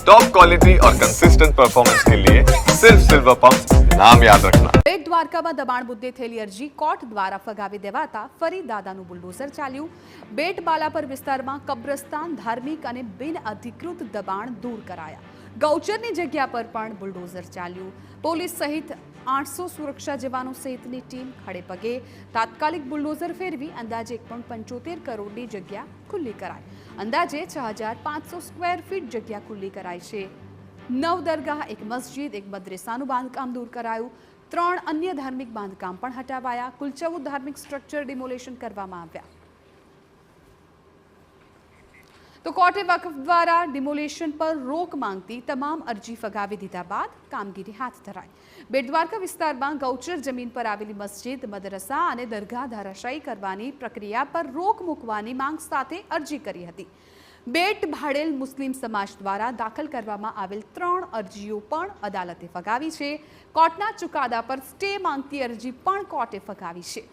Top quality और consistent performance के लिए सिर्फ सिल्वर पंप नाम याद रखना। બેટ દ્વારકામાં દબાણ મુદ્દે થયેલી અરજી કોર્ટ દ્વારા ફગાવી દેવાતા ફરી દાદાનું બુલડોઝર ચાલ્યું। બેટ બાલાપર વિસ્તારમાં કબ્રસ્તાન, ધાર્મિક અને બિનઅધિકૃત દબાણ દૂર કરાયા। ગૌચરની જગ્યા પર પણ બુલડોઝર ચાલ્યું। પોલીસ સહિત 800 સુરક્ષા જવાનો સહિતની ટીમ ખડે પગે તાત્કાલિક બુલડોઝર ફેરવી અંદાજે 1.75 કરોડની જગ્યા ખુલ્લી કરાઈ। અંદાજે 6500 સ્ક્વેર ફીટ જગ્યા ખુલ્લી કરાઈ છે। 9 દરગાહ, એક મસ્જિદ, એક મદ્રેસાનું બાંધકામ દૂર કરાયું। 3 અન્ય ધાર્મિક બાંધકામ પણ હટાવાયા। કુલ 14 ધાર્મિક સ્ટ્રક્ચર ડિમોલેશન કરવામાં આવ્યા। તો કોર્ટે વકફ દ્વારા ડિમોલેશન પર રોક માંગતી તમામ અરજી ફગાવી દીધા બાદ કામગીરી હાથ ધરાઈ। બેટ દ્વારકા વિસ્તારમાં ગૌચર જમીન પર આવેલી મસ્જિદ, મદરસા અને દરગાહ ધરાશાયી કરવાની પ્રક્રિયા પર રોક મૂકવાની માંગ સાથે અરજી કરી હતી। બેટ ભાડેલ મુસ્લિમ સમાજ દ્વારા દાખલ કરવામાં આવેલ 3 અરજીઓ પણ અદાલતે ફગાવી છે। કોર્ટના ચુકાદા પર સ્ટે માંગતી અરજી પણ કોર્ટે ફગાવી છે।